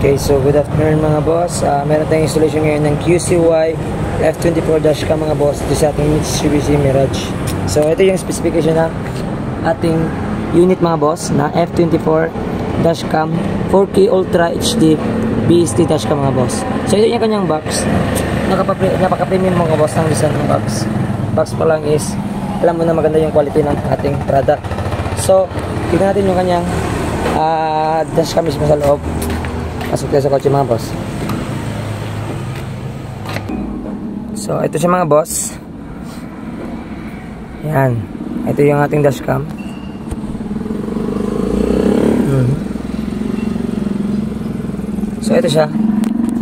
Okay, so good afternoon mga boss. Meron tayong installation ngayon ng QCY F24 dashcam mga boss dito sa ating Mitsubishi Mirage. So ito yung specification ng ating unit mga boss na F24 dashcam 4K Ultra HD BST dashcam mga boss. So ito yung kanyang box. Napaka-premium mga boss ng design ng box. Box pa lang is alam mo na maganda yung quality ng ating product. So tignan natin yung kanyang dashcam mismo sa loob. Pasok tayo sa kotse mga boss. So ito siya mga boss. Yan. Ito yung ating dashcam. So ito siya.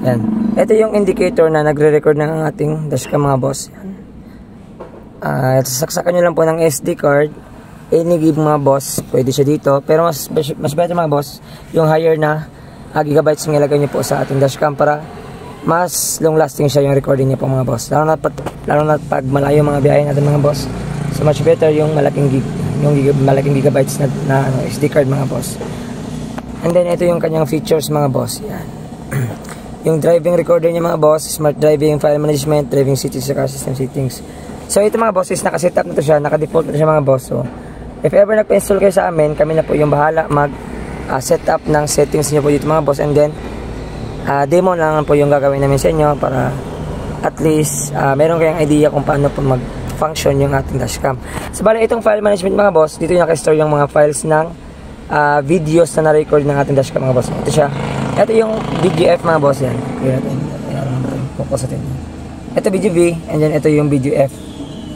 Yan. Ito yung indicator na nagre-record ng ating dashcam mga boss. Yan. Sasaksakan nyo lang po ng SD card. Any give mga boss. Pwede siya dito. Pero mas better mga boss yung higher na gigabytes yung ilagay nyo po sa ating dashcam para mas long lasting siya yung recording nyo po mga boss, lalo na pag malayo mga biyahe natin mga boss. So much better yung malaking gigabytes na SD card mga boss. And then ito yung kanyang features mga boss. Yan. Yung driving recorder niya mga boss, smart driving, file management, driving settings, car system settings. So ito mga boss is nakaset up na to siya, naka-default na siya mga boss. So if ever nagpa-install kayo sa amin, kami na po yung bahala mag set up ng settings niyo po dito mga boss, and then demo lang po yung gagawin namin sa inyo para at least meron kayong idea kung paano po mag-function yung ating dashcam. So bali itong file management mga boss, dito yung naka-store yung mga files ng videos na na-record ng ating dashcam mga boss. Ito siya. Ito yung video F mga boss yan. Focus natin. Ito video V, and then ito yung video F.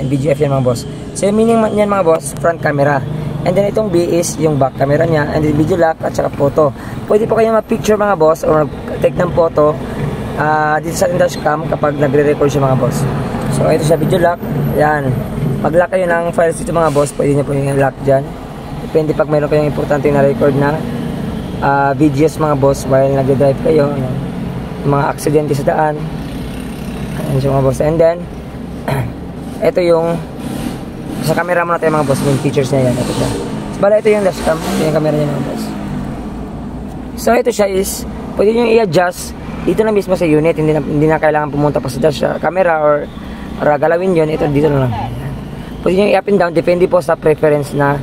And video F yan mga boss. So yung meaning yan mga boss, front camera. And then itong B is yung back camera niya, and then video lock at saka photo. Pwede po kayo ma-picture mga boss or mag-take ng photo dito sa dashcam kapag nagre-record siya mga boss. So ito siya, video lock. Yan. Mag-lock kayo ng files dito mga boss, pwede nyo po yung lock dyan. Depende pag mayroon kayong importante na record na videos mga boss while nagde-drive kayo. Yan. Mga aksidente sa daan. Ayan siya mga boss. And then ito yung sa camera muna tayo mga boss, yung features niya yan. Ito siya. So, bala ito yung dashcam. Ito yung camera niya mga boss. So ito siya is pwede nyo i-adjust dito na mismo sa unit. Hindi na kailangan pumunta pa sa dash camera or galawin yun. Ito dito na lang. Pwede nyo i-up and down. Depende po sa preference na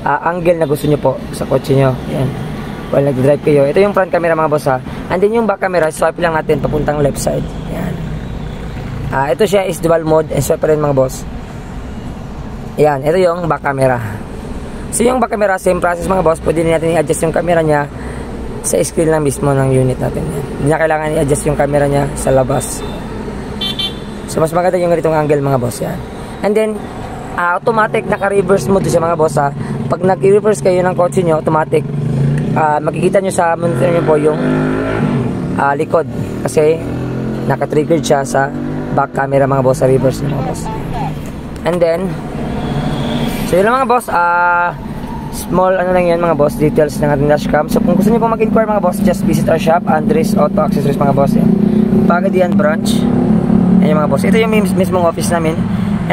angle na gusto nyo po sa kotse nyo. Yan. While nag-drive kayo. Ito yung front camera mga boss ha. And then yung back camera, swipe lang natin papuntang left side. Yan. Ito siya is dual mode and swipe rin mga boss. Yan, ito yung back camera. So yung back camera, same process mga boss. Pwede natin i-adjust yung camera niya sa screen lang mismo ng unit natin. Yan. Hindi na kailangan i-adjust yung camera niya sa labas. So mas maganda yung ganitong angle mga boss. Yan. And then, automatic naka-reverse mode siya mga boss ha. Pag nag-reverse kayo ng kotse nyo, automatic, makikita nyo sa monitor nyo po yung likod. Kasi naka-triggered siya sa back camera mga boss, sa reverse mga boss. And then, so yun lang mga boss, small ano lang yan mga boss, details ng ating dashcam. So kung gusto niyo po mag-inquire mga boss, just visit our shop, Andres Auto Accessories mga boss. Yan. Pagadian branch. Yan yung mga boss. Ito yung mismong office namin.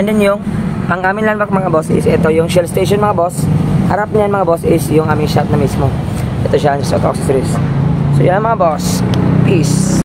And then yung, ang aming landmark mga boss is ito yung Shell Station mga boss. Harap niyan mga boss is yung aming shop na mismo. Ito siya, Andres Auto Accessories. So yan mga boss. Peace.